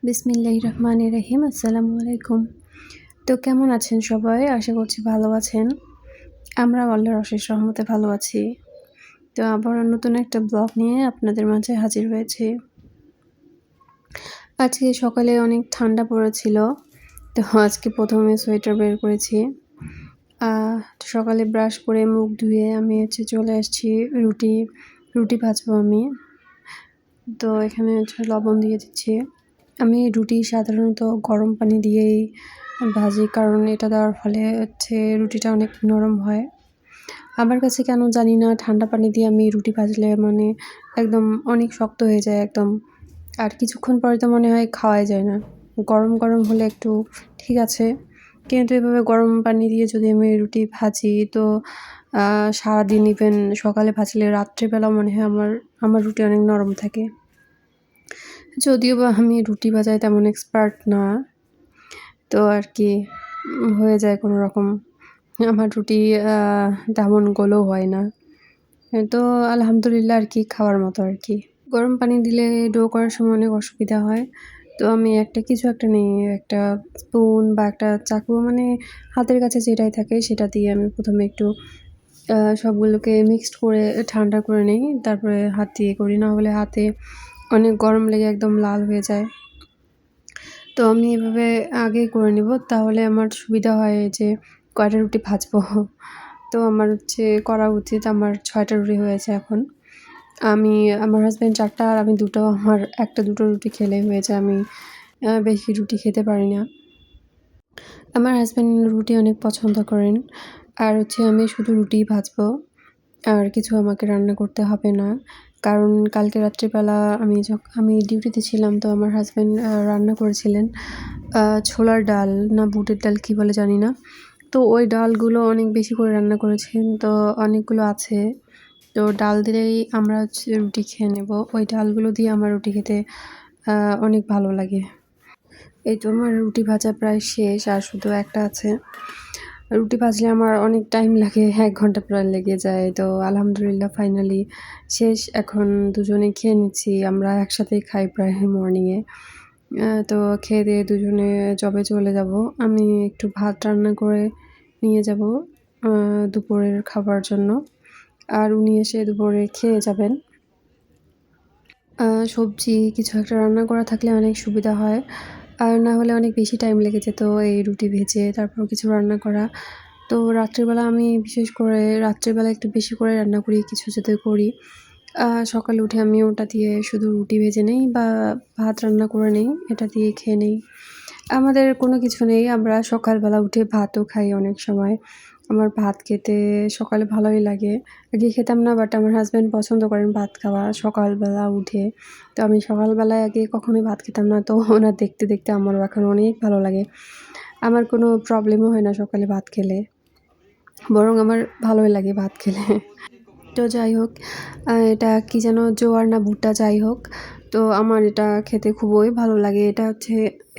বিসমিল্লাহির রহমানির রহিম। আসসালামু আলাইকুম। তো কেমন আছেন সবাই? আশা করছি ভালো আছেন। আমরা আল্লাহর অশেষ রহমতে ভালো আছি। তো আবারও নতুন একটা ব্লগ নিয়ে আপনাদের মাঝে হাজির হয়েছি। আজকে সকালে অনেক ঠান্ডা পড়েছিল। তো আজকে প্রথমে সোয়েটার বের করেছি। সকালে ব্রাশ করে মুখ ধুয়ে আমি চলে আসছি রুটি ভাজবো আমি। তো এখানে লবণ দিয়ে দিচ্ছি। আমি রুটি সাধারণত গরম পানি দিয়েই ভাজি, কারণ এটা দেওয়ার ফলে রুটিটা অনেক নরম হয়। আমার কাছে কেন জানি না ঠান্ডা পানি দিয়ে আমি রুটি ভাজলে একদম অনেক শক্ত হয়ে যায় একদম। আর কিছুক্ষণ পরে তো মনে হয় খাওয়াই যায় না। গরম গরম হলে একটু ঠিক আছে, কিন্তু এভাবে গরম পানি দিয়ে যদি আমি রুটি ভাজি তো সারাদিন ইভেন সকালে ভাজলে রাত্রেবেলা মনে হয় আমার রুটি অনেক নরম থাকে। যদিও বা আমি রুটি ভাজায় তেমন এক্সপার্ট না, তো আর কি হয়ে যায় কোনো রকম। আমার রুটি তেমন গোলও হয় না, তো আলহামদুলিল্লাহ আর কি, খাওয়ার মতো আর কি। গরম পানি দিলে ডো করার সময় অনেক অসুবিধা হয়। তো আমি কিছু একটা নিই, একটা স্পুন বা একটা চাকু, হাতের কাছে যেটাই থাকে সেটা দিয়ে আমি প্রথমে একটু সবগুলোকে মিক্সড করে ঠান্ডা করে নিই, তারপরে হাত দিয়ে করি, না হলে হাতে অনেক গরম লেগে একদম লাল হয়ে যায়। তো আমি এভাবে আগে করে নিব, তাহলে আমার সুবিধা হয় যে কয়টা রুটি ভাজবো। তো আমার করা উচিত। আমার 6টা রুটি হয়েছে এখন। আমার হাজব্যান্ড 4টা আর আমি 2টো, আমার 1-2টো রুটি খেলেই হয়ে যায়। আমি বেশি রুটি খেতে পারি না। আমার হাজব্যান্ড রুটি অনেক পছন্দ করেন, আর আমি শুধু রুটিই ভাজবো, আর কিছু আমাকে রান্না করতে হবে না। কারণ কালকে রাত্রিবেলা আমি ডিউটিতে ছিলাম, তো আমার হাজব্যান্ড রান্না করেছিলেন ছোলার ডাল না বুটের ডাল কী বলে জানি না। তো ওই ডালগুলো অনেক বেশি করে রান্না করেছেন, তো অনেকগুলো আছে। তো ডাল দিলেই আমরা রুটি খেয়ে নেব। ওই ডালগুলো দিয়ে আমার রুটি খেতে অনেক ভালো লাগে। এই তো আমার রুটি ভাজা প্রায় শেষ, আর শুধু একটা আছে। রুটি ভাজলে আমার অনেক টাইম লাগে, 1 ঘন্টা প্রায় লেগে যায়। তো আলহামদুলিল্লাহ ফাইনালি শেষ। এখন দুজনে খেয়ে নিচ্ছি। আমরা একসাথেই খাই প্রায় মর্নিংয়ে। তো খেয়ে দিয়ে দুজনে জবে চলে যাব। আমি একটু ভাত রান্না করে নিয়ে যাব দুপুরের খাবার জন্য, আর উনি এসে দুপুরে খেয়ে যাবেন। সবজি কিছু একটা রান্না করা থাকলে অনেক সুবিধা হয়, আর না হলে অনেক বেশি টাইম লেগে যেত এই রুটি ভেজে তারপর কিছু রান্না করা। তো রাত্রিবেলা আমি বিশেষ করে রাত্রিবেলা একটু বেশি করে রান্না করি, কিছু যদি করি। সকালে উঠে আমি ওটা দিয়ে শুধু রুটি ভেজে নেই বা ভাত রান্না করে নেই, এটা দিয়ে খেয়ে নেই। আমাদের কোনো কিছু নেই, আমরা সকালবেলা উঠে ভাতও খাই অনেক সময়। আমার ভাত খেতে সকালে ভালোই লাগে। আগে খেতাম না, বাট আমার হাজব্যান্ড পছন্দ করেন ভাত খাওয়া সকালবেলা উঠে। তো আমি সকালবেলায় আগে কখনোই ভাত খেতাম না, তো ওনার দেখতে দেখতে আমারও এখন অনেক ভালো লাগে। আমার কোনো প্রবলেমও হয় না সকালে ভাত খেলে, বরং আমার ভালোই লাগে ভাত খেলে। তো যাই হোক, এটা কি যেন জোয়ার না ভুট্টা, যাই হোক, তো আমার এটা খেতে খুবই ভালো লাগে। এটা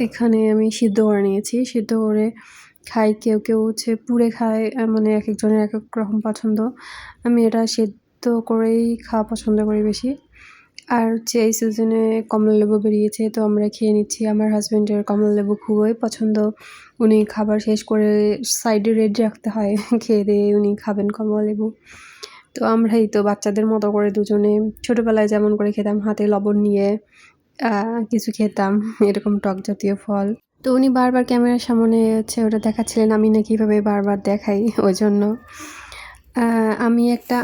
এখানে আমি সিদ্ধ করে নিয়েছি, সিদ্ধ করে খাই। কেউ কেউ পুড়ে খায়, এক একজনের এক এক রকম পছন্দ। আমি এটা সিদ্ধ করেই খাওয়া পছন্দ করি বেশি। আর এই সিজনে কমলালেবু বেরিয়েছে, তো আমরা খেয়ে নিচ্ছি। আমার হাজব্যান্ডের কমলালেবু খুবই পছন্দ। উনি খাবার শেষ করে সাইডে রেডি রাখতে হয়, খেয়ে দিয়ে উনি খাবেন কমলালেবু। তো আমরাই তো বাচ্চাদের মতো করে দুজনে ছোটোবেলায় যেমন করে খেতাম, হাতে লবণ নিয়ে কিছু খেতাম, এরকম টক জাতীয় ফল। তো উনি বারবার ক্যামেরার সামনে ওটা দেখাচ্ছিলেন, আমি নাকি এভাবে বারবার দেখাই, ওই জন্য।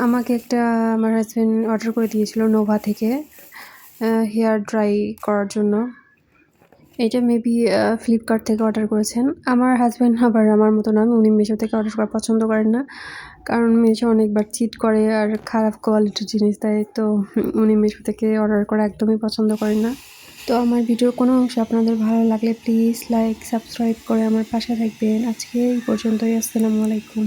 আমাকে একটা আমার হাজব্যান্ড অর্ডার করে দিয়েছিল নোভা থেকে হেয়ার ড্রাই করার জন্য। এটা মেবি ফ্লিপকার্ট থেকে অর্ডার করেছেন। আমার হাজব্যান্ড আবার আমার মতো না, উনি মিশো থেকে অর্ডার করা পছন্দ করেন না, কারণ মিশো অনেকবার চিট করে আর খারাপ কোয়ালিটির জিনিস দেয়। তো উনি মিশো থেকে অর্ডার করা একদমই পছন্দ করেন না। তো আমার ভিডিওর কোনো অংশ আপনাদের ভালো লাগলে প্লিজ লাইক সাবস্ক্রাইব করে আমার পাশে থাকবেন। আজকে এই পর্যন্তই। আসসালামু আলাইকুম।